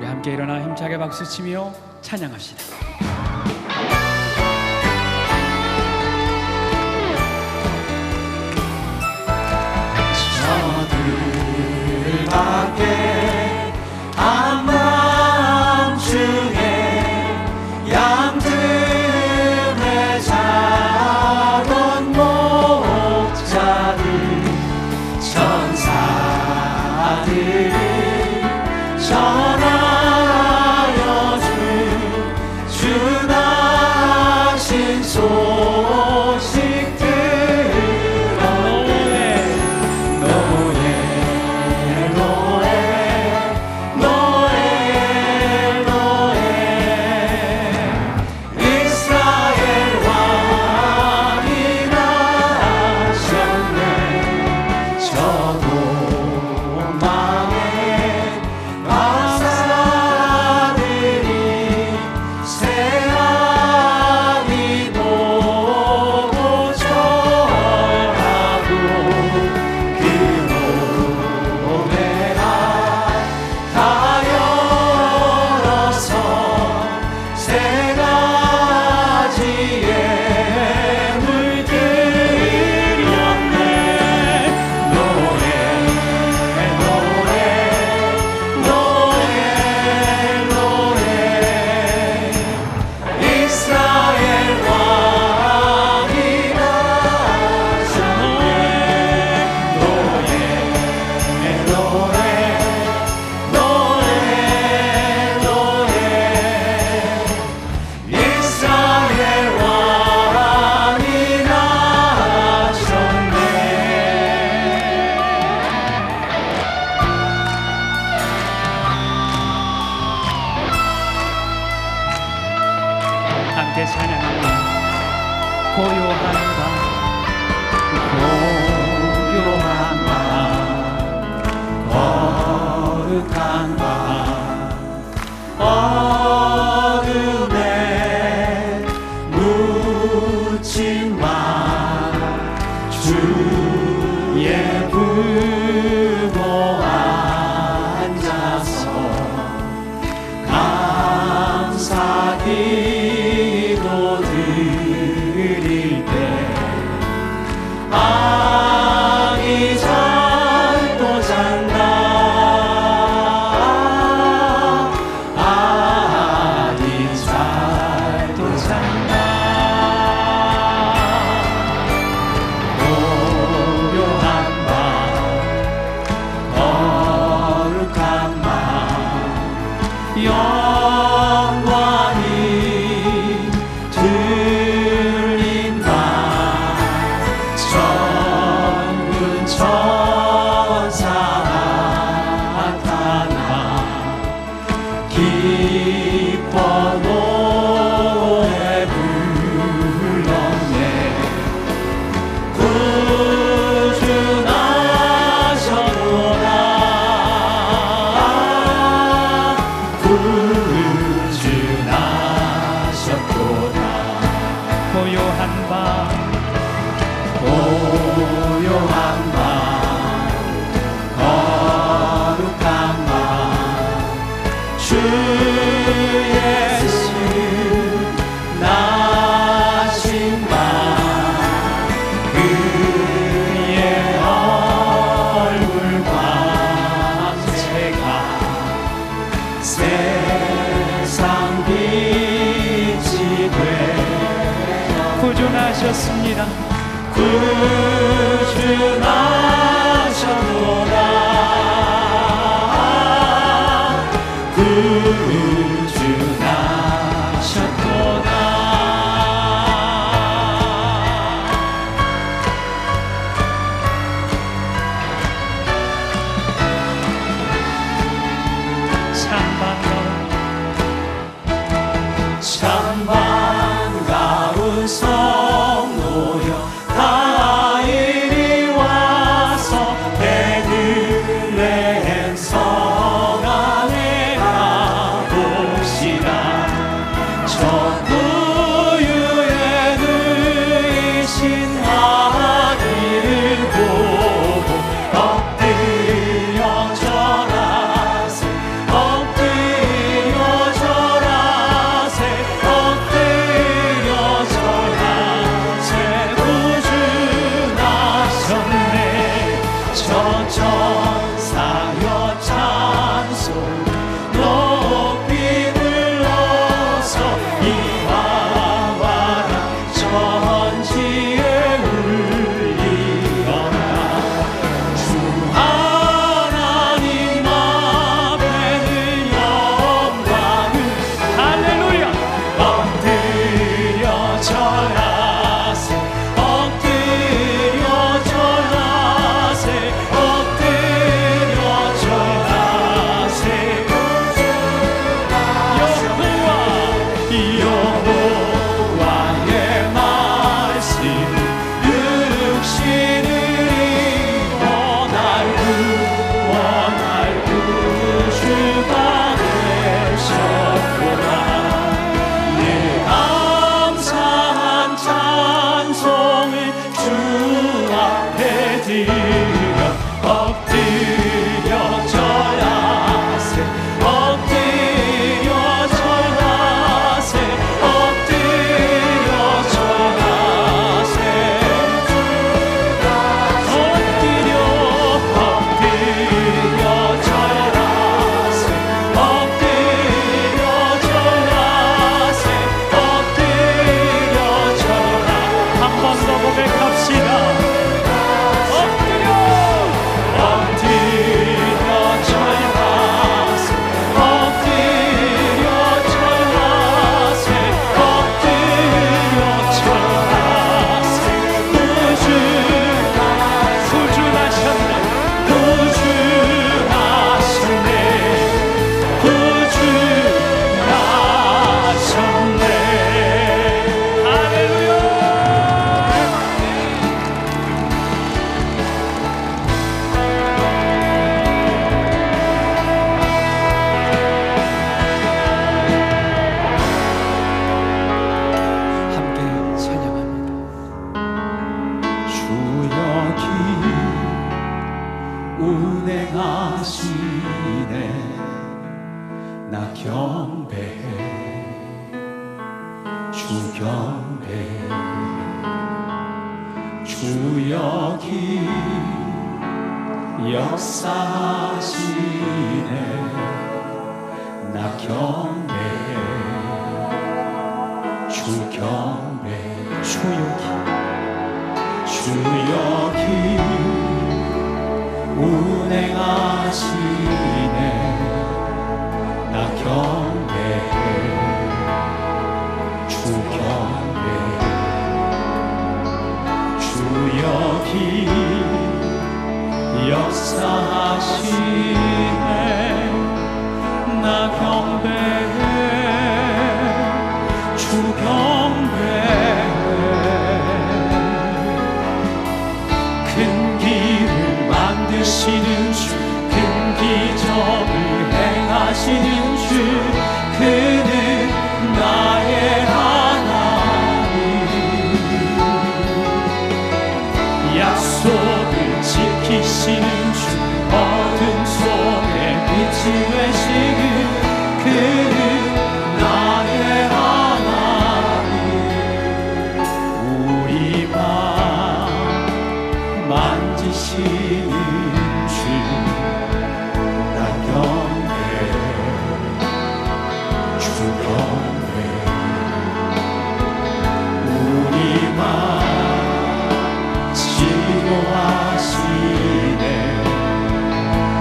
함께 일어나 힘차게 박수치며 찬양합시다. 저들 밖에 한밤중에 양들의 자던 목자들 천사들이 전하여 주 나신 소식 들었네. 노예 노예 노예 노예 이스라엘 왕이 나셨네. 저 도망에 박사들이 새하니 보고 절하고 그 노래가 다 열어서 세 가지의 물들였네. 노예 노예 노예 노예 이스라엘 왕이 나셨네. 노예 노예 노예 노예 이스라엘 왕이 나셨네. 함께 찬양합니다. 고요한 밤 거룩한 밤 어둠에 묻힌 밤 주의 불보 앉아서 감사 기도 드릴 때 아기 잘도 잔다. 아기 잘도 잔다. 고요한 밤 거룩한 밤 영광이 들린 밤 천군 천사 나타나 기뻐 노래 불렀네. 구주 나셨도다. 구주 나셨도다. 고요한 밤 고요한 밤 거룩한 밤 주 예수 나신 밤 그의 얼굴 광채가 세상 빛이 되어 구주나셨습니다. 구주 나셨도다. 구주 나셨도다. 참 반가운 성도여 다 이리 와. 천사여 찬송 높이 불러서 이와와라 천지에 울리어라. 주 하나님 앞에는 영광을 할렐루야. 엎드려 절하세 엎드려 절하세 엎드려 절하세. 여호와의 말씀 육신을 원할 구주가 되셨구나. 내 감사한 찬송을 주 앞에 드려 엎드려 절하세 엎드려 절하세 엎드려 절하세. 엎드려 절하세 엎드려 절하세 엎드려 절하. 한 번 더 고백합시다. 엎드려. 엎드려 절하세 엎드려 절하세 엎드려 절하세. 구주하셨네. 구주하셨네 구주하셨네. 할렐루야. 함께 찬양합니다. 주 여기 운행하시네 나 경배해 주 경배해. 주 여기 역사하시네 나 경배해 주 경배해. 주 여기 운행하시네 나 경배해 주 경배해. 주 여기 역사하시네 나 경배해 주 경배해. 큰 길을 만드시는 주 큰 기적을 행하시는 주 그는 나의 하나님. 약속을 지키시는 주 어둠 속에 빛이 되시는 그는 나의 하나님. 우리 맘 만지시는 주 나 경배해 주 경배해. 우리 맘 치료하시네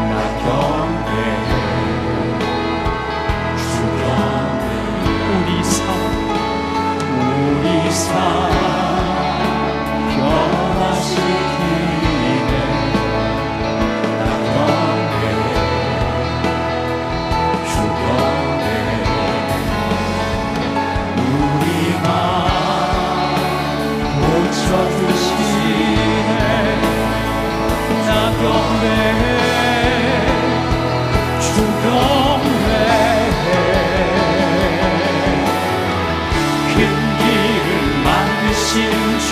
나 경배해 주 경배해. 우리 삶 변화시키네 나 경배해 주 경배해. 우리 맘 고쳐주시네 나 경배해 주 경배해. 큰 길을 만드시는 주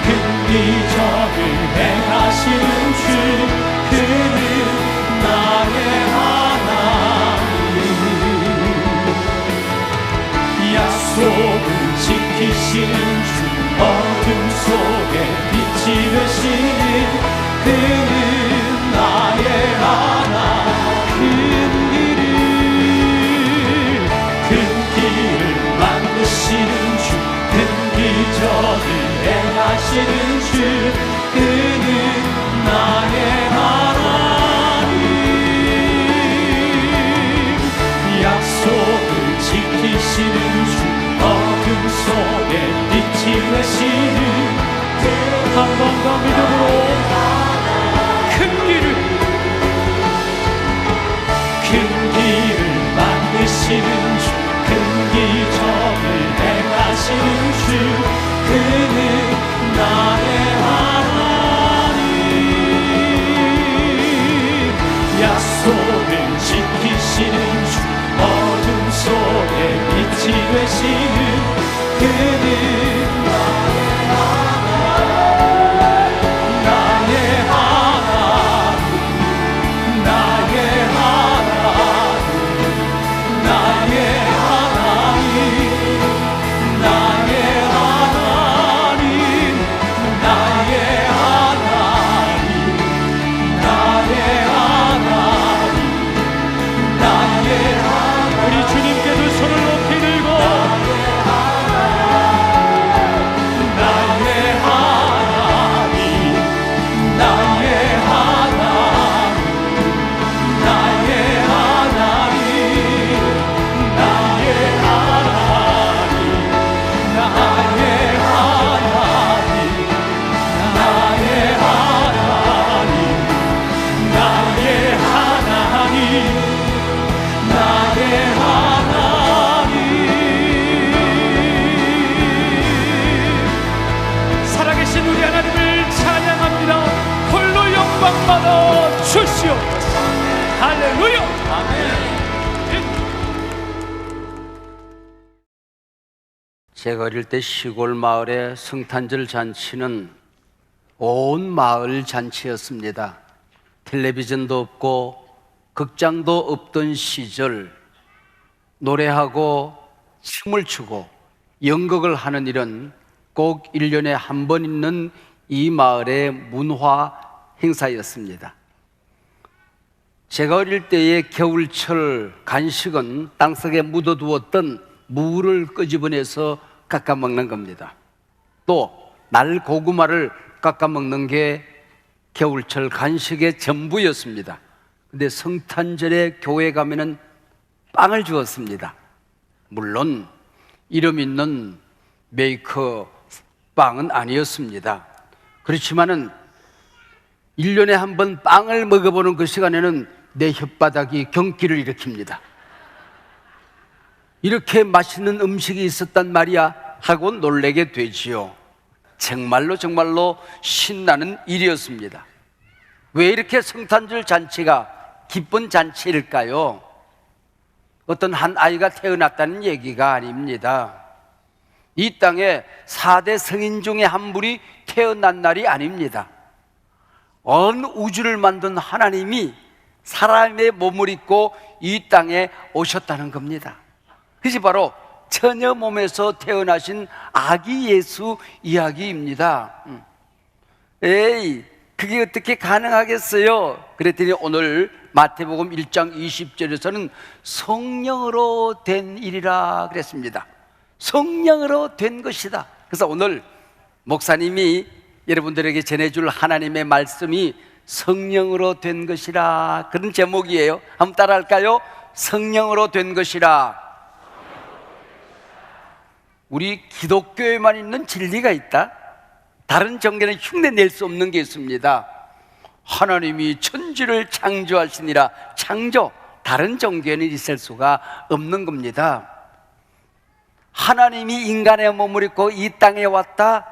큰 기적을 행하시는 주 그는 나의 하나님. 약속을 지키시는 주 어둠 속에 빛이 되시는 그는 지키시는 주 그는 나의 하나님. 약속을 지키시는 주 어둠 속에 빛이 되시는 한 번 더 믿음으로 큰 길을 만드시는 주 큰 기적을 행하시는 주 그는 나의 하나님. 약속을 지키시는 주 어둠 속에 빛이 되시는 그는 나의 하나님. 나의 하나님. 나의 하나님. 나의 하나님. 나의 하나님. 나의 하나님. 나의 하나님. 우리 주님께 두 손을 높이 들고 나의 하나님. 나의 하나님. 나의 하나님. 나의 하나님. 나의 하나님. 나의 하나님. 나의 하나님. 나의 하나님. 살아계신 우리 하나님을 찬양합니다. 홀로 영광받아 주시옵소서. 할렐루야. 아멘. 제가 어릴 때 시골 마을의 성탄절 잔치는 온 마을 잔치였습니다. 텔레비전도 없고 극장도 없던 시절 노래하고 춤을 추고 연극을 하는 일은 꼭 1년에 한 번 있는 이 마을의 문화 행사였습니다. 제가 어릴 때의 겨울철 간식은 땅속에 묻어두었던 무를 끄집어내서 깎아 먹는 겁니다. 또 날고구마를 깎아 먹는 게 겨울철 간식의 전부였습니다. 근데 성탄절에 교회 가면은 빵을 주었습니다. 물론 이름 있는 메이커 빵은 아니었습니다. 그렇지만은 1년에 한 번 빵을 먹어보는 그 시간에는 내 혓바닥이 경기를 일으킵니다. 이렇게 맛있는 음식이 있었단 말이야 하고 놀라게 되지요. 정말로 신나는 일이었습니다. 왜 이렇게 성탄절 잔치가 기쁜 잔치일까요? 어떤 한 아이가 태어났다는 얘기가 아닙니다. 이 땅에 4대 성인 중에 한 분이 태어난 날이 아닙니다. 온 우주를 만든 하나님이 사람의 몸을 입고 이 땅에 오셨다는 겁니다. 그것이 바로 처녀 몸에서 태어나신 아기 예수 이야기입니다. 에이, 그게 어떻게 가능하겠어요? 그랬더니 오늘 마태복음 1장 20절에서는 성령으로 된 일이라 그랬습니다. 성령으로 된 것이다. 그래서 오늘 목사님이 여러분들에게 전해줄 하나님의 말씀이 성령으로 된 것이라, 그런 제목이에요. 한번 따라할까요? 성령으로 된 것이라. 우리 기독교에만 있는 진리가 있다. 다른 정교는 흉내낼 수 없는 게 있습니다. 하나님이 천지를 창조하시니라. 창조, 다른 종교에는 있을 수가 없는 겁니다. 하나님이 인간의 몸을 입고 이 땅에 왔다.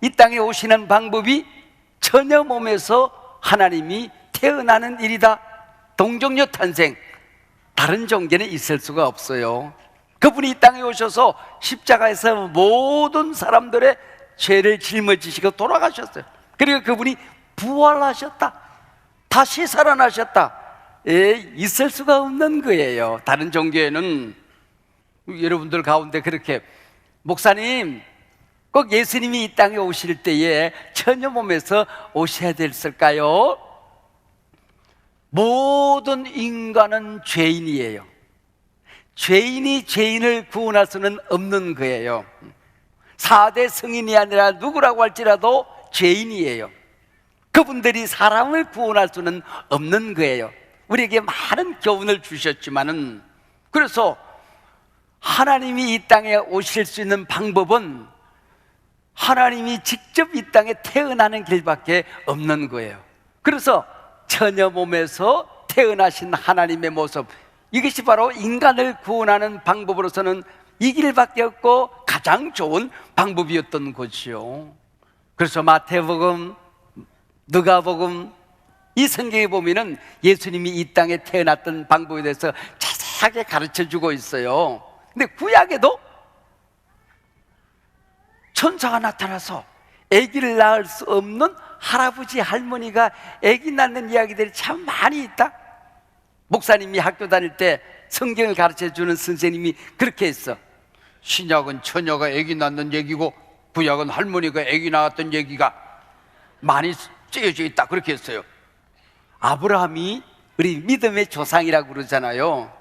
이 땅에 오시는 방법이 처녀 몸에서 하나님이 태어나는 일이다. 동정녀 탄생, 다른 종교는 있을 수가 없어요. 그분이 이 땅에 오셔서 십자가에서 모든 사람들의 죄를 짊어지시고 돌아가셨어요. 그리고 그분이 부활하셨다. 다시 살아나셨다. 있을 수가 없는 거예요. 다른 종교에는. 여러분들 가운데 그렇게, 목사님 꼭 예수님이 이 땅에 오실 때에 처녀 몸에서 오셔야 됐을까요? 모든 인간은 죄인이에요. 죄인이 죄인을 구원할 수는 없는 거예요. 4대 성인이 아니라 누구라고 할지라도 죄인이에요. 그분들이 사람을 구원할 수는 없는 거예요. 우리에게 많은 교훈을 주셨지만은, 그래서 하나님이 이 땅에 오실 수 있는 방법은 하나님이 직접 이 땅에 태어나는 길밖에 없는 거예요. 그래서 처녀 몸에서 태어나신 하나님의 모습, 이것이 바로 인간을 구원하는 방법으로서는 이 길밖에 없고 가장 좋은 방법이었던 것이요. 그래서 마태복음, 누가복음, 이 성경에 보면은 예수님이 이 땅에 태어났던 방법에 대해서 자세하게 가르쳐주고 있어요. 근데 구약에도 천사가 나타나서 아기를 낳을 수 없는 할아버지, 할머니가 아기 낳는 이야기들이 참 많이 있다. 목사님이 학교 다닐 때 성경을 가르쳐주는 선생님이 그렇게 했어. 신약은 처녀가 아기 낳는 얘기고 구약은 할머니가 아기 낳았던 얘기가 많이 쓰여져 있다, 그렇게 했어요. 아브라함이 우리 믿음의 조상이라고 그러잖아요.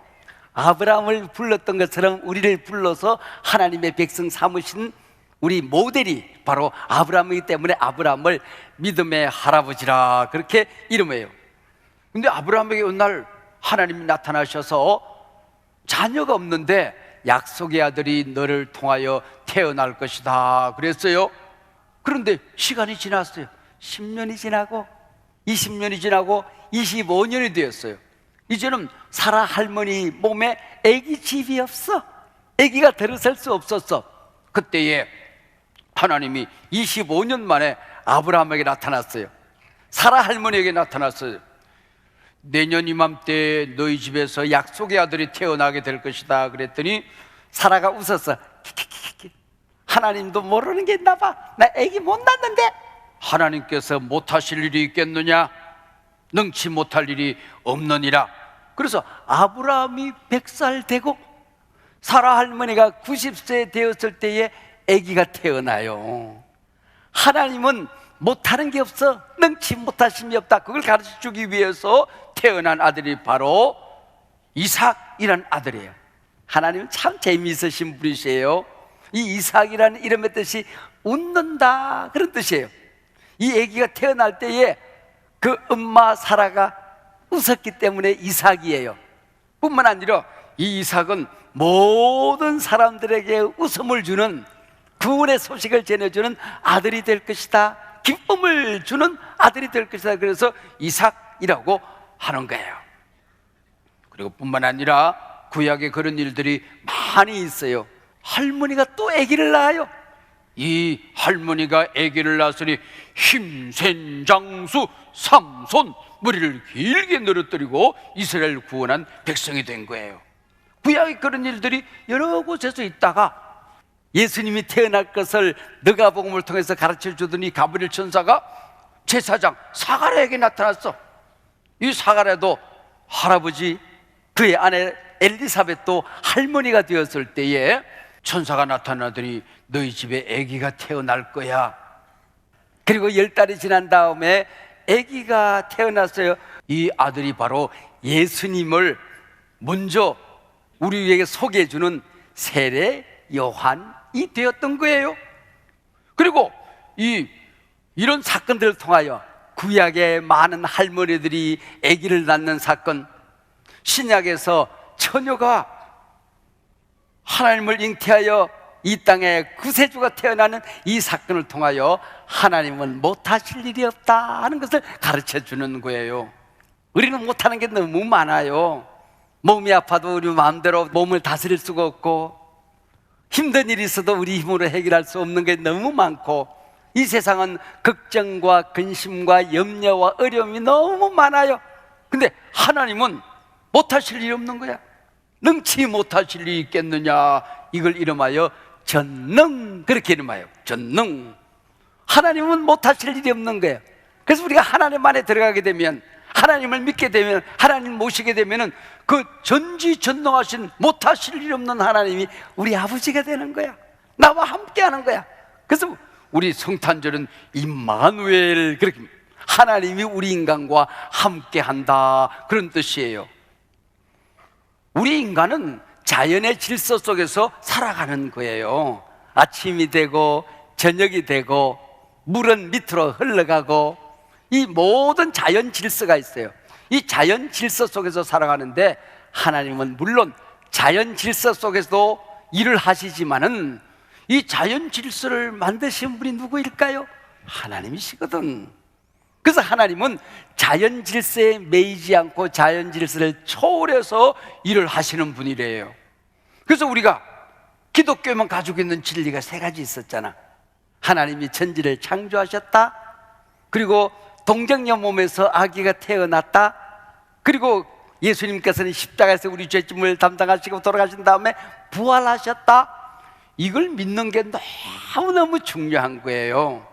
아브라함을 불렀던 것처럼 우리를 불러서 하나님의 백성 삼으신 우리 모델이 바로 아브라함이기 때문에 아브라함을 믿음의 할아버지라 그렇게 이름해요. 근데 아브라함에게 어느 날 하나님이 나타나셔서 자녀가 없는데 약속의 아들이 너를 통하여 태어날 것이다 그랬어요. 그런데 시간이 지났어요. 10년이 지나고 20년이 지나고 25년이 되었어요. 이제는 사라 할머니 몸에 아기 집이 없어. 아기가 들어설 수 없었어. 그때에 하나님이 25년 만에 아브라함에게 나타났어요. 사라 할머니에게 나타났어요. 내년 이맘때 너희 집에서 약속의 아들이 태어나게 될 것이다 그랬더니 사라가 웃었어. 하나님도 모르는 게 있나 봐. 나 아기 못 낳는데. 하나님께서 못하실 일이 있겠느냐? 능치 못할 일이 없느니라. 그래서 아브라함이 100살 되고 사라 할머니가 90세 되었을 때에 아기가 태어나요. 하나님은 못하는 게 없어. 능치 못하심이 없다. 그걸 가르쳐주기 위해서 태어난 아들이 바로 이삭이라는 아들이에요. 하나님은 참 재미있으신 분이세요. 이 이삭이라는 이름의 뜻이 웃는다 그런 뜻이에요. 이 아기가 태어날 때에 그 엄마 사라가 웃었기 때문에 이삭이에요. 뿐만 아니라 이 이삭은 모든 사람들에게 웃음을 주는, 구원의 소식을 전해주는 아들이 될 것이다, 기쁨을 주는 아들이 될 것이다. 그래서 이삭이라고 하는 거예요. 그리고 뿐만 아니라 구약에 그런 일들이 많이 있어요. 할머니가 또 아기를 낳아요. 이 할머니가 아기를 낳았으니 힘센 장수 삼손, 머리를 길게 늘어뜨리고 이스라엘을 구원한 백성이 된 거예요. 구약에 그런 일들이 여러 곳에서 있다가 예수님이 태어날 것을 누가복음을 통해서 가르쳐 주더니 가브리엘 천사가 제사장 사가랴에게 나타났어. 이 사가랴도 할아버지, 그의 아내 엘리사벳도 할머니가 되었을 때에 천사가 나타나더니 너희 집에 아기가 태어날 거야. 그리고 10달이 지난 다음에 아기가 태어났어요. 이 아들이 바로 예수님을 먼저 우리에게 소개해 주는 세례 요한이 되었던 거예요. 그리고 이런 사건들을 통하여 구약의 많은 할머니들이 아기를 낳는 사건, 신약에서 처녀가 하나님을 잉태하여 이 땅에 구세주가 태어나는 이 사건을 통하여 하나님은 못하실 일이 없다 하는 것을 가르쳐 주는 거예요. 우리는 못하는 게 너무 많아요. 몸이 아파도 우리 마음대로 몸을 다스릴 수가 없고, 힘든 일이 있어도 우리 힘으로 해결할 수 없는 게 너무 많고, 이 세상은 걱정과 근심과 염려와 어려움이 너무 많아요. 근데 하나님은 못하실 일이 없는 거야. 능치 못하실 일이 있겠느냐, 이걸 이름하여 전능, 그렇게 이름하여 전능. 하나님은 못하실 일이 없는 거예요. 그래서 우리가 하나님 안에 들어가게 되면, 하나님을 믿게 되면, 하나님 모시게 되면은 그 전지전능하신 못하실 일 없는 하나님이 우리 아버지가 되는 거야. 나와 함께 하는 거야. 그래서 우리 성탄절은 임마누엘, 그렇게 하나님이 우리 인간과 함께 한다, 그런 뜻이에요. 우리 인간은 자연의 질서 속에서 살아가는 거예요. 아침이 되고 저녁이 되고 물은 밑으로 흘러가고 이 모든 자연 질서가 있어요. 이 자연 질서 속에서 살아가는데 하나님은 물론 자연 질서 속에서도 일을 하시지만은 이 자연 질서를 만드신 분이 누구일까요? 하나님이시거든. 그래서 하나님은 자연 질서에 매이지 않고 자연 질서를 초월해서 일을 하시는 분이래요. 그래서 우리가 기독교만 가지고 있는 진리가 세 가지 있었잖아. 하나님이 천지를 창조하셨다, 그리고 동정녀 몸에서 아기가 태어났다, 그리고 예수님께서는 십자가에서 우리 죄짐을 담당하시고 돌아가신 다음에 부활하셨다. 이걸 믿는 게 너무너무 중요한 거예요.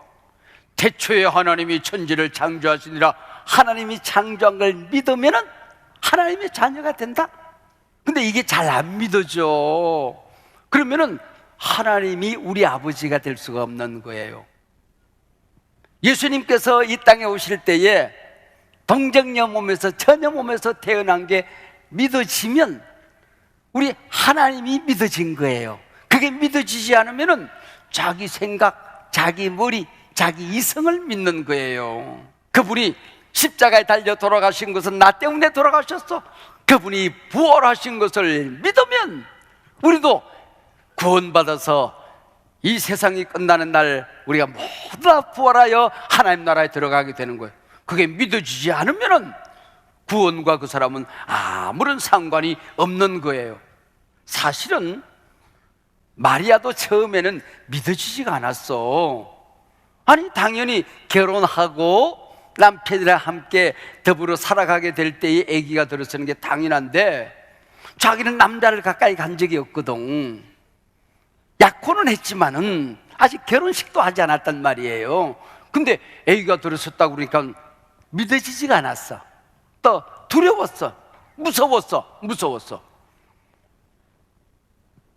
태초에 하나님이 천지를 창조하시니라, 하나님이 창조한 걸 믿으면 하나님의 자녀가 된다. 근데 이게 잘 안 믿어져. 그러면은 하나님이 우리 아버지가 될 수가 없는 거예요. 예수님께서 이 땅에 오실 때에 동정녀 몸에서, 처녀 몸에서 태어난 게 믿어지면 우리 하나님이 믿어진 거예요. 그게 믿어지지 않으면은 자기 생각, 자기 머리, 자기 이성을 믿는 거예요. 그분이 십자가에 달려 돌아가신 것은 나 때문에 돌아가셨어. 그분이 부활하신 것을 믿으면 우리도 구원받아서 이 세상이 끝나는 날 우리가 모두 다 부활하여 하나님 나라에 들어가게 되는 거예요. 그게 믿어지지 않으면 구원과 그 사람은 아무런 상관이 없는 거예요. 사실은 마리아도 처음에는 믿어지지가 않았어. 아니, 당연히 결혼하고 남편이랑 함께 더불어 살아가게 될 때에 아기가 들어서는 게 당연한데 자기는 남자를 가까이 간 적이 없거든. 약혼은 했지만은 아직 결혼식도 하지 않았단 말이에요. 근데 아기가 들어섰다고 그러니까 믿어지지가 않았어. 또 두려웠어. 무서웠어.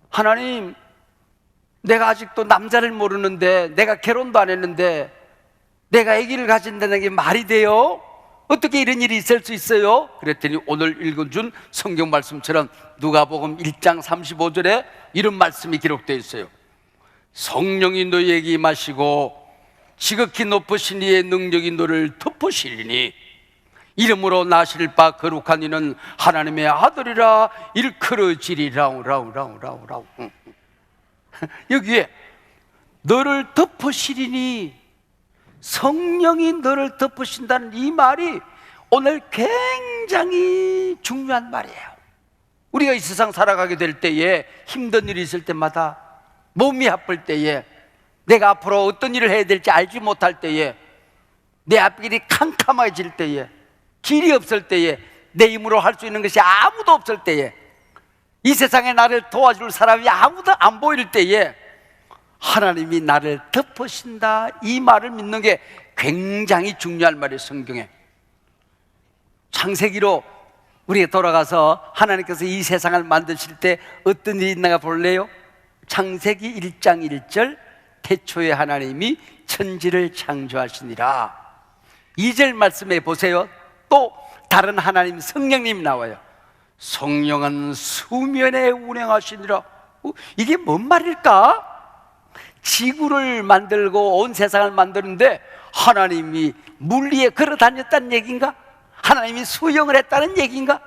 하나님, 내가 아직도 남자를 모르는데, 내가 결혼도 안 했는데 내가 아기를 가진다는 게 말이 돼요? 어떻게 이런 일이 있을 수 있어요? 그랬더니 오늘 읽어준 성경 말씀처럼 누가복음 1장 35절에 이런 말씀이 기록되어 있어요. 성령이 너희에게 임하시고 지극히 높으신 이의 능력이 너를 덮으시리니 이름으로 나실 바 거룩한 이는 하나님의 아들이라 일컬어지리라. 여기에 너를 덮으시리니, 성령이 너를 덮으신다는 이 말이 오늘 굉장히 중요한 말이에요. 우리가 이 세상 살아가게 될 때에 힘든 일이 있을 때마다, 몸이 아플 때에, 내가 앞으로 어떤 일을 해야 될지 알지 못할 때에, 내 앞길이 캄캄해질 때에, 길이 없을 때에, 내 힘으로 할 수 있는 것이 아무도 없을 때에, 이 세상에 나를 도와줄 사람이 아무도 안 보일 때에 하나님이 나를 덮으신다, 이 말을 믿는 게 굉장히 중요한 말이에요. 성경에 창세기로 우리가 돌아가서 하나님께서 이 세상을 만드실 때 어떤 일이 있나가 볼래요? 창세기 1장 1절, 태초에 하나님이 천지를 창조하시니라. 2절 말씀에 보세요. 또 다른 하나님, 성령님이 나와요. 성령은 수면에 운행하시니라. 이게 뭔 말일까? 지구를 만들고 온 세상을 만드는데 하나님이 물 위에 걸어 다녔다는 얘기인가? 하나님이 수영을 했다는 얘기인가?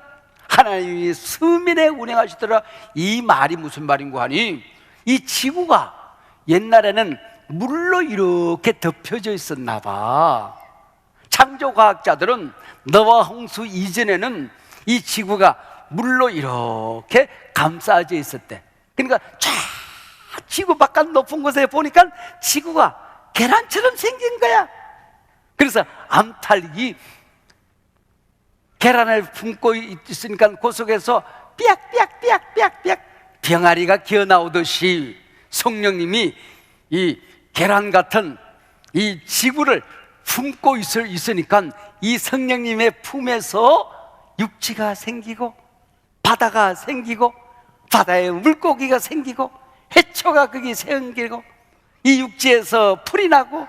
하나님이 수면에 운행하시더라. 이 말이 무슨 말인가 하니, 이 지구가 옛날에는 물로 이렇게 덮여져 있었나 봐. 창조과학자들은 노아 홍수 이전에는 이 지구가 물로 이렇게 감싸져 있었대. 그러니까 쫙 지구 바깥 높은 곳에 보니까 지구가 계란처럼 생긴 거야. 그래서 암탉이 계란을 품고 있으니까 그 속에서 삐약삐약 병아리가 기어나오듯이 성령님이 이 계란 같은 이 지구를 품고 있으니까 이 성령님의 품에서 육지가 생기고 바다가 생기고 바다에 물고기가 생기고 해초가 거기 생기고 이 육지에서 풀이 나고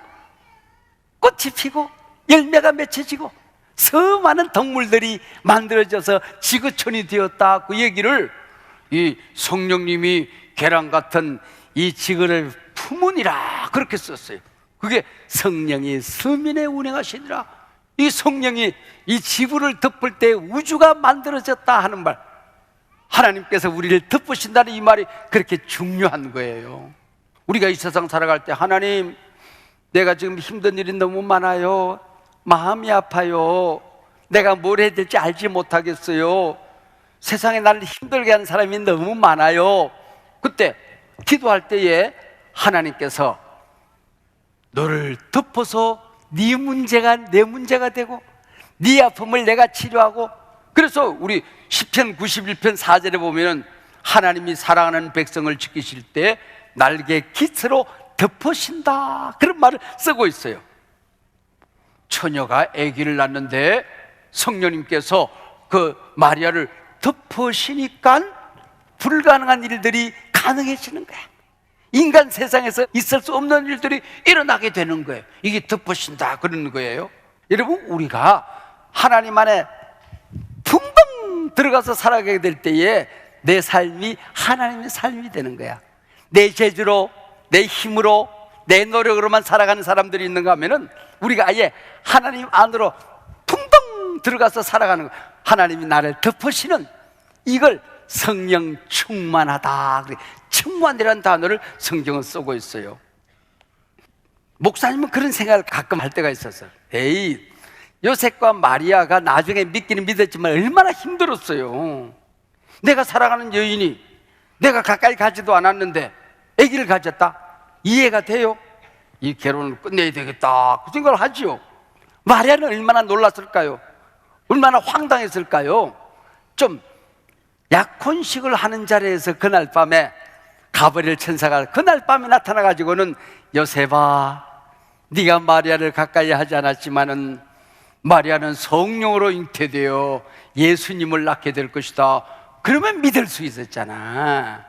꽃이 피고 열매가 맺혀지고 수많은 동물들이 만들어져서 지구촌이 되었다. 그 얘기를 이 성령님이 계란 같은 이 지근을 품으니라 그렇게 썼어요. 그게 성령이 서민에 운행하시니라. 이 성령이 이 지구를 덮을 때 우주가 만들어졌다 하는 말, 하나님께서 우리를 덮으신다는 이 말이 그렇게 중요한 거예요. 우리가 이 세상 살아갈 때 하나님, 내가 지금 힘든 일이 너무 많아요. 마음이 아파요. 내가 뭘 해야 될지 알지 못하겠어요. 세상에 나를 힘들게 하는 사람이 너무 많아요. 그때 기도할 때에 하나님께서 너를 덮어서 네 문제가 내 문제가 되고 네 아픔을 내가 치료하고, 그래서 우리 시편 91편 4절에 보면 하나님이 사랑하는 백성을 지키실 때 날개 깃으로 덮으신다 그런 말을 쓰고 있어요. 처녀가 아기를 낳는데 성령님께서 그 마리아를 덮으시니까 불가능한 일들이 가능해지는 거야. 인간 세상에서 있을 수 없는 일들이 일어나게 되는 거예요. 이게 덮으신다 그러는 거예요. 여러분, 우리가 하나님 안에 붕붕 들어가서 살아가게 될 때에 내 삶이 하나님의 삶이 되는 거야. 내 재주로, 내 힘으로, 내 노력으로만 살아가는 사람들이 있는가 하면은 우리가 아예 하나님 안으로 붕붕 들어가서 살아가는 거야. 하나님이 나를 덮으시는, 이걸 성령 충만하다, 충만이라는 단어를 성경은 쓰고 있어요. 목사님은 그런 생각을 가끔 할 때가 있었어요. 에이, 요셉과 마리아가 나중에 믿기는 믿었지만 얼마나 힘들었어요. 내가 사랑하는 여인이 내가 가까이 가지도 않았는데 아기를 가졌다? 이해가 돼요? 이 결혼을 끝내야 되겠다 그 생각을 하지요. 마리아는 얼마나 놀랐을까요? 얼마나 황당했을까요? 좀 약혼식을 하는 자리에서 그날 밤에 가브리엘 천사가 그날 밤에 나타나가지고는 요셉아, 네가 마리아를 가까이 하지 않았지만은 마리아는 성령으로 잉태되어 예수님을 낳게 될 것이다. 그러면 믿을 수 있었잖아.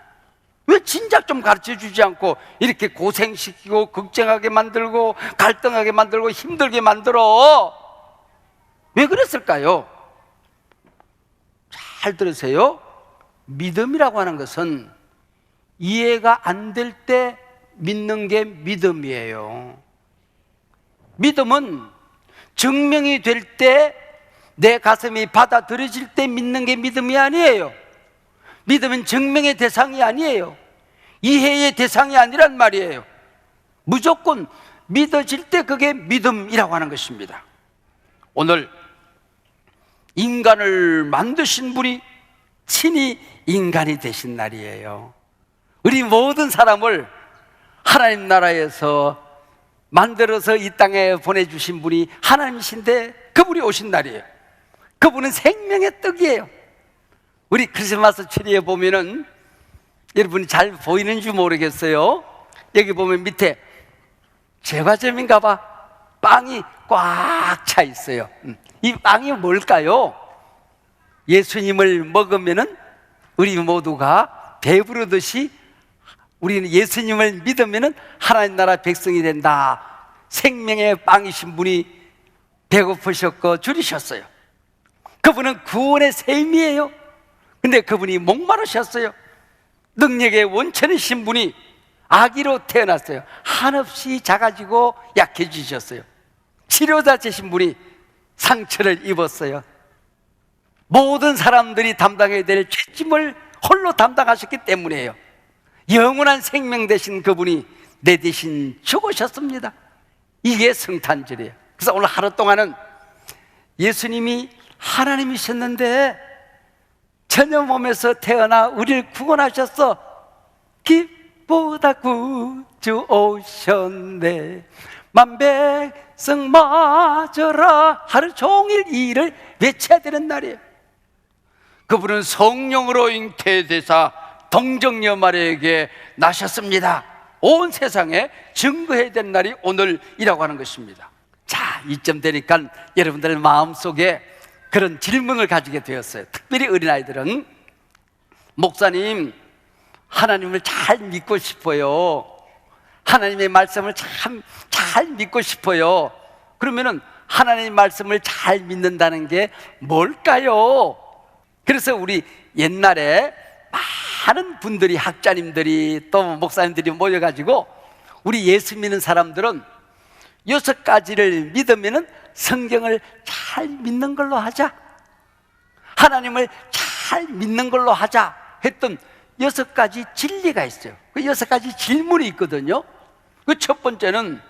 왜 진작 좀 가르쳐 주지 않고 이렇게 고생시키고 걱정하게 만들고 갈등하게 만들고 힘들게 만들어? 왜 그랬을까요? 잘 들으세요. 믿음이라고 하는 것은 이해가 안 될 때 믿는 게 믿음이에요. 믿음은 증명이 될 때, 내 가슴이 받아들여질 때 믿는 게 믿음이 아니에요. 믿음은 증명의 대상이 아니에요. 이해의 대상이 아니란 말이에요. 무조건 믿어질 때 그게 믿음이라고 하는 것입니다. 오늘 인간을 만드신 분이 친히 인간이 되신 날이에요. 우리 모든 사람을 하나님 나라에서 만들어서 이 땅에 보내주신 분이 하나님이신데 그분이 오신 날이에요. 그분은 생명의 떡이에요. 우리 크리스마스 트리에 보면은, 여러분이 잘 보이는지 모르겠어요. 여기 보면 밑에 제과점인가 봐, 빵이 꽉 차 있어요. 이 빵이 뭘까요? 예수님을 먹으면은 우리 모두가 배부르듯이 우리는 예수님을 믿으면은 하나님 나라 백성이 된다. 생명의 빵이신 분이 배고프셨고 줄이셨어요. 그분은 구원의 셈이에요. 근데 그분이 목마르셨어요. 능력의 원천이신 분이 아기로 태어났어요. 한없이 작아지고 약해지셨어요. 치료자 되신 분이 상처를 입었어요. 모든 사람들이 담당해야 될 죄짐을 홀로 담당하셨기 때문이에요. 영원한 생명 되신 그분이 내 대신 죽으셨습니다. 이게 성탄절이에요. 그래서 오늘 하루 동안은 예수님이 하나님이셨는데 처녀 몸에서 태어나 우리를 구원하셨어. 기쁘다 구주 오셨네. 만백성 맞으라. 하루 종일 이 일을 외쳐야 되는 날이에요. 그분은 성령으로 잉태되사 동정녀 마리아에게 나셨습니다. 온 세상에 증거해야 되는 날이 오늘이라고 하는 것입니다. 자, 이쯤 되니까 여러분들 마음속에 그런 질문을 가지게 되었어요. 특별히 어린아이들은, 목사님, 하나님을 잘 믿고 싶어요. 하나님의 말씀을 참 잘 믿고 싶어요. 그러면은 하나님의 말씀을 잘 믿는다는 게 뭘까요? 그래서 우리 옛날에 많은 분들이, 학자님들이 또 목사님들이 모여가지고 우리 예수 믿는 사람들은 6가지를 믿으면은 성경을 잘 믿는 걸로 하자, 하나님을 잘 믿는 걸로 하자 했던 6가지 진리가 있어요. 그 6가지 질문이 있거든요. 그 첫 번째는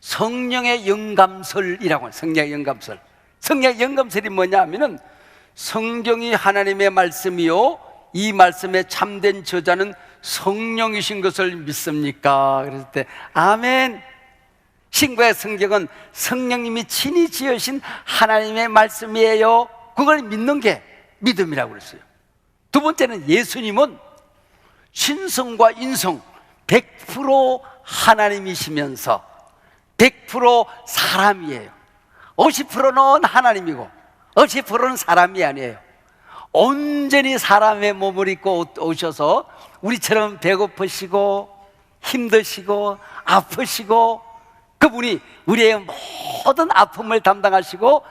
성령의 영감설이라고 해요. 성령의 영감설. 성령의 영감설이 뭐냐 하면은 성경이 하나님의 말씀이요, 이 말씀의 참된 저자는 성령이신 것을 믿습니까? 그랬을 때 아멘. 신구약 성경은 성령님이 친히 지으신 하나님의 말씀이에요. 그걸 믿는 게 믿음이라고 그랬어요. 두 번째는 예수님은 신성과 인성 100% 하나님이시면서 100% 사람이에요. 50%는 하나님이고 50%는 사람이 아니에요. 온전히 사람의 몸을 입고 오셔서 우리처럼 배고프시고 힘드시고 아프시고, 그분이 우리의 모든 아픔을 담당하시고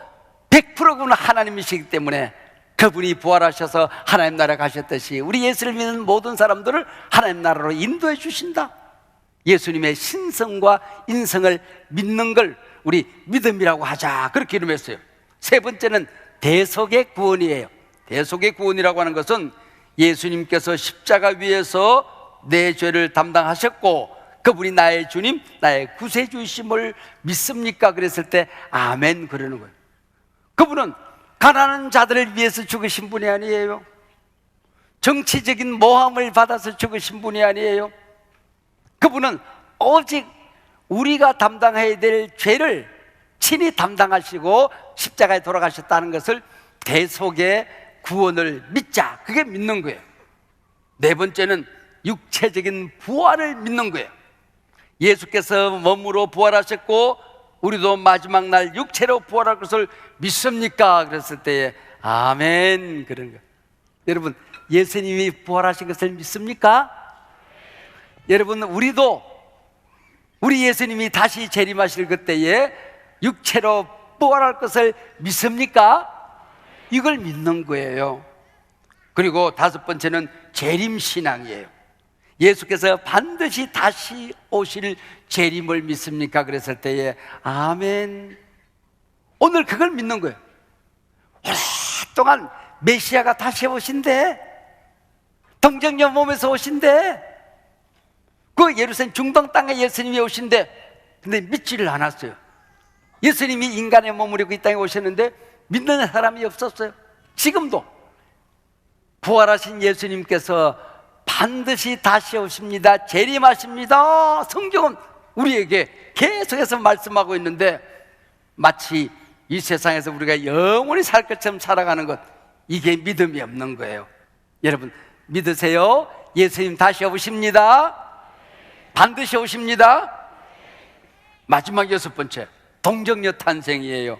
100% 그분은 하나님이시기 때문에 그분이 부활하셔서 하나님 나라 가셨듯이 우리 예수를 믿는 모든 사람들을 하나님 나라로 인도해 주신다. 예수님의 신성과 인성을 믿는 걸 우리 믿음이라고 하자, 그렇게 이름했어요. 세 번째는 대속의 구원이에요. 대속의 구원이라고 하는 것은 예수님께서 십자가 위에서 내 죄를 담당하셨고 그분이 나의 주님, 나의 구세주이심을 믿습니까? 그랬을 때 아멘 그러는 거예요. 그분은 가난한 자들을 위해서 죽으신 분이 아니에요. 정치적인 모함을 받아서 죽으신 분이 아니에요. 그분은 오직 우리가 담당해야 될 죄를 친히 담당하시고 십자가에 돌아가셨다는 것을 대속의 구원을 믿자, 그게 믿는 거예요. 네 번째는 육체적인 부활을 믿는 거예요. 예수께서 몸으로 부활하셨고 우리도 마지막 날 육체로 부활할 것을 믿습니까? 그랬을 때에 아멘 그런 거예요. 여러분, 예수님이 부활하신 것을 믿습니까? 여러분, 우리도 우리 예수님이 다시 재림하실 그때에 육체로 부활할 것을 믿습니까? 이걸 믿는 거예요. 그리고 다섯 번째는 재림신앙이에요. 예수께서 반드시 다시 오실 재림을 믿습니까? 그랬을 때에 아멘. 오늘 그걸 믿는 거예요. 오랫동안 메시아가 다시 오신대, 동정녀 몸에서 오신대, 그 예루살렘 중동 땅에 예수님이 오신대. 근데 믿지를 않았어요. 예수님이 인간의 몸을 입고 이 땅에 오셨는데 믿는 사람이 없었어요. 지금도 부활하신 예수님께서 반드시 다시 오십니다, 재림하십니다. 성경은 우리에게 계속해서 말씀하고 있는데 마치 이 세상에서 우리가 영원히 살 것처럼 살아가는 것, 이게 믿음이 없는 거예요. 여러분 믿으세요? 예수님 다시 오십니다. 반드시 오십니다. 마지막 여섯 번째, 동정녀 탄생이에요.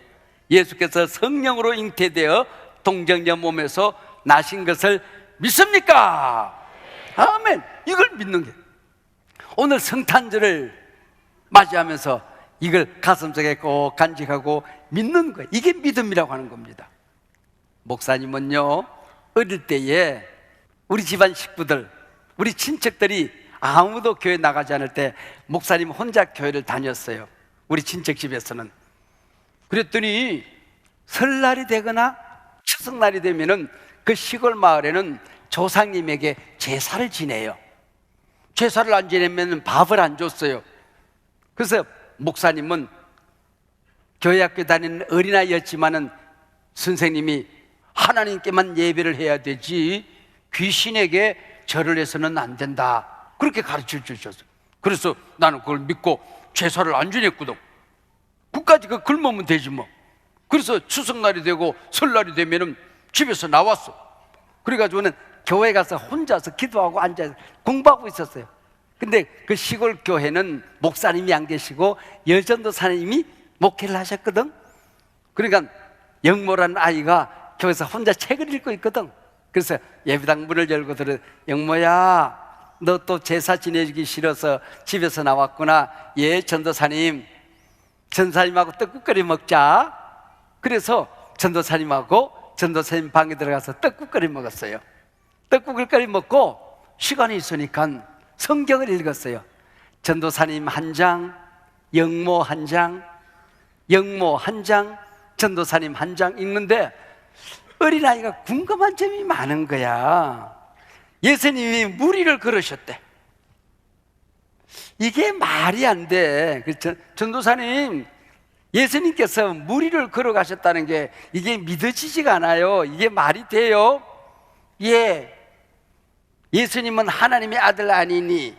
예수께서 성령으로 잉태되어 동정녀 몸에서 나신 것을 믿습니까? 아멘. 이걸 믿는 게, 오늘 성탄절을 맞이하면서 이걸 가슴속에 꼭 간직하고 믿는 거예요. 이게 믿음이라고 하는 겁니다. 목사님은요, 어릴 때에 우리 집안 식구들, 우리 친척들이 아무도 교회 나가지 않을 때 목사님 혼자 교회를 다녔어요. 우리 친척 집에서는. 그랬더니 설날이 되거나 추석날이 되면은 그 시골 마을에는 조상님에게 제사를 지내요. 제사를 안 지내면 밥을 안 줬어요. 그래서 목사님은 교회 학교 다니는 어린아이였지만은 선생님이 하나님께만 예배를 해야 되지 귀신에게 절을 해서는 안 된다, 그렇게 가르쳐 주셨어요. 그래서 나는 그걸 믿고 제사를 안 지냈거든. 끝까지 그 굶으면 되지 뭐. 그래서 추석날이 되고 설날이 되면은 집에서 나왔어. 그래가지고는 교회 가서 혼자서 기도하고 앉아서 공부하고 있었어요. 근데 그 시골 교회는 목사님이 안 계시고 여전도사님이 목회를 하셨거든. 그러니까 영모라는 아이가 교회에서 혼자 책을 읽고 있거든. 그래서 예배당 문을 열고 들어, 영모야 너 또 제사 지내주기 싫어서 집에서 나왔구나. 예, 전도사님, 전도사님하고 떡국거리 먹자. 그래서 전도사님하고 전도사님 방에 들어가서 떡국거리 먹었어요. 떡국을까지 먹고 시간이 있으니까 성경을 읽었어요. 전도사님 한 장, 영모 한 장, 영모 한 장, 전도사님 한 장 읽는데 어린아이가 궁금한 점이 많은 거야. 예수님이 무리를 걸으셨대. 이게 말이 안 돼. 전도사님, 예수님께서 무리를 걸어가셨다는 게 이게 믿어지지가 않아요. 이게 말이 돼요? 예. 예수님은 하나님의 아들 아니니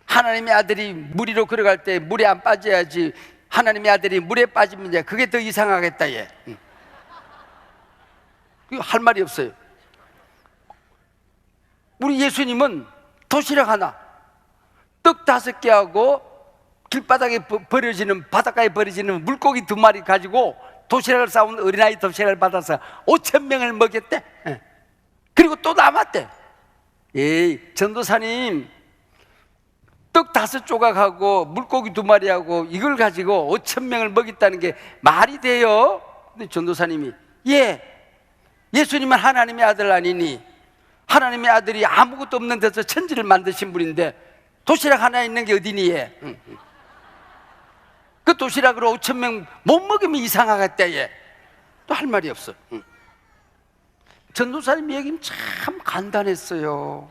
하나님의 아들이 무리로 걸어갈 때 물에 안 빠져야지 하나님의 아들이 물에 빠지면 이제 그게 더 이상하겠다. 얘. 할 말이 없어요. 우리 예수님은 도시락 하나, 떡 5개하고 길바닥에 버려지는, 바닷가에 버려지는 물고기 2마리 가지고 도시락을 싸온 어린아이 도시락을 받아서 5,000명을 먹였대. 그리고 또 남았대. 에이, 전도사님, 떡 5조각하고 물고기 2마리하고 이걸 가지고 5,000명을 먹였다는 게 말이 돼요? 근데 전도사님이, 예, 예수님은 하나님의 아들 아니니 하나님의 아들이 아무것도 없는 데서 천지를 만드신 분인데 도시락 하나 있는 게 어디니? 얘. 그 도시락으로 5,000명 못 먹으면 이상하겠다. 얘. 또 할 말이 없어. 전도사님 얘기는 참 간단했어요.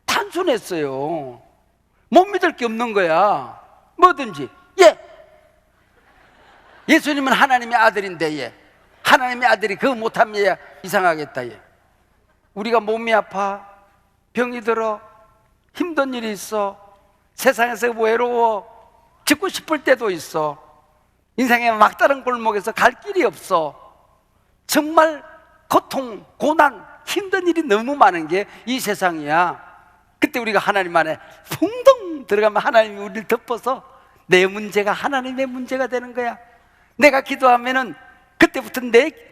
단순했어요. 못 믿을 게 없는 거야. 뭐든지. 예, 예수님은 하나님의 아들인데, 예, 하나님의 아들이 그거 못하면 얘 이상하겠다. 예. 우리가 몸이 아파, 병이 들어, 힘든 일이 있어, 세상에서 외로워, 죽고 싶을 때도 있어, 인생의 막다른 골목에서 갈 길이 없어, 정말 고통, 고난, 힘든 일이 너무 많은 게 이 세상이야. 그때 우리가 하나님 안에 풍덩 들어가면 하나님이 우리를 덮어서 내 문제가 하나님의 문제가 되는 거야. 내가 기도하면은 그때부터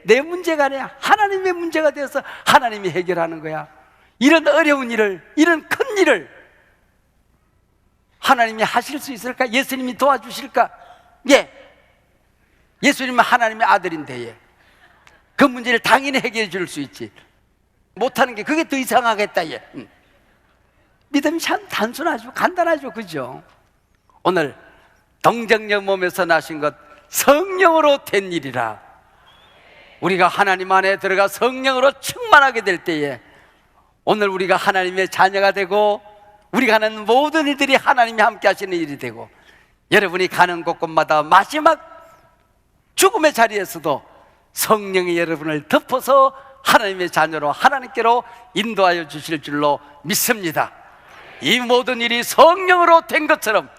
내 문제가 아니야, 하나님의 문제가 되어서 하나님이 해결하는 거야. 이런 어려운 일을, 이런 큰 일을 하나님이 하실 수 있을까? 예수님이 도와주실까? 예, 예수님은 하나님의 아들인데, 예, 그 문제를 당연히 해결해 줄 수 있지. 못하는 게 그게 더 이상하겠다. 예. 믿음이 참 단순하죠, 간단하죠, 그죠? 오늘 동정녀 몸에서 나신 것 성령으로 된 일이라. 우리가 하나님 안에 들어가 성령으로 충만하게 될 때에 오늘 우리가 하나님의 자녀가 되고 우리가 하는 모든 일들이 하나님이 함께 하시는 일이 되고, 여러분이 가는 곳곳마다 마지막 죽음의 자리에서도 성령이 여러분을 덮어서 하나님의 자녀로 하나님께로 인도하여 주실 줄로 믿습니다. 이 모든 일이 성령으로 된 것처럼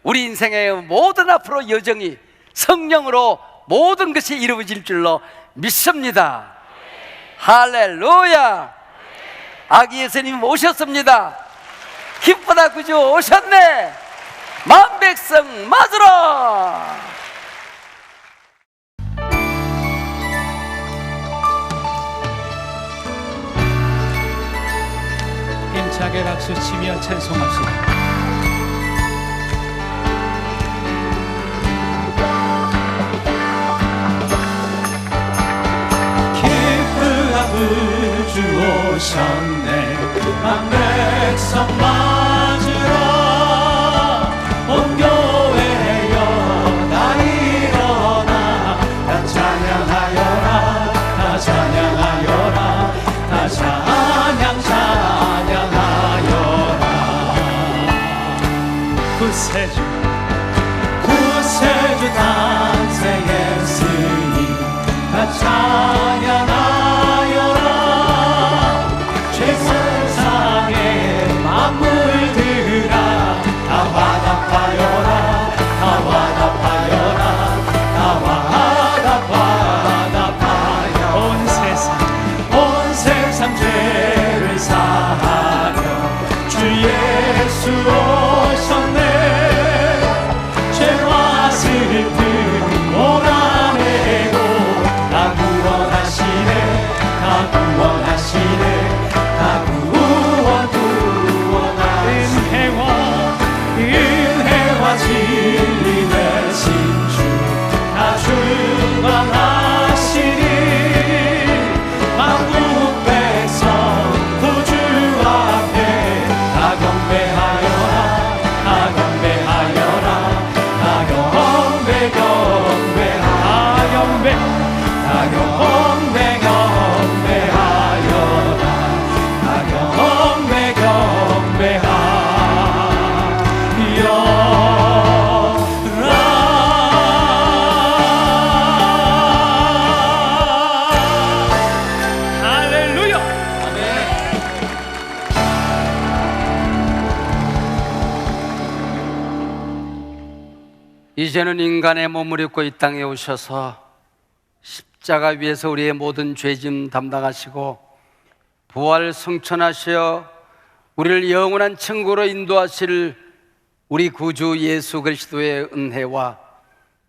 우리 인생의 모든 앞으로 여정이 성령으로 모든 것이 이루어질 줄로 믿습니다. 할렐루야. 아기 예수님 오셨습니다. 기쁘다 그죠? 오셨네. 만백성 맞으라. 힘차게 박수 치며 찬송합시다. 주 오셨네. 만백성 맞으라. 온 교회여 다 일어나. 다 찬양하여라. 다 찬양하여라. 다 찬양하여라. 구세주 탄생했으니 다 찬양하여라. 죄를 사하려 주 예수 오셨네. 이제는 인간의 몸을 입고 이 땅에 오셔서 십자가 위에서 우리의 모든 죄짐 담당하시고 부활 승천하시어 우리를 영원한 천국으로 인도하실 우리 구주 예수 그리스도의 은혜와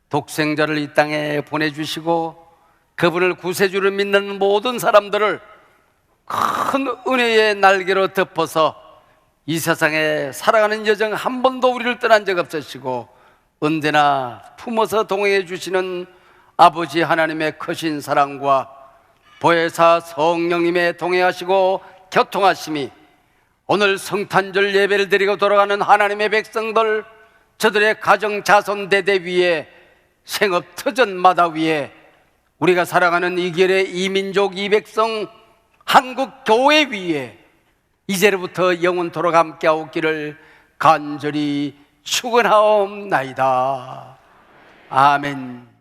독생자를 이 땅에 보내주시고 그분을 구세주를 믿는 모든 사람들을 큰 은혜의 날개로 덮어서 이 세상에 살아가는 여정 한 번도 우리를 떠난 적 없으시고 언제나 품어서 동행해 주시는 아버지 하나님의 크신 사랑과 보혜사 성령님의 동행하시고 교통하심이 오늘 성탄절 예배를 드리고 돌아가는 하나님의 백성들, 저들의 가정 자손 대대 위에 생업 터전마다 위에 우리가 살아가는 이 길의 이민족 이 백성 한국 교회 위에 이제로부터 영원토록 함께하옵기를 간절히 축원하옵나이다. 아멘.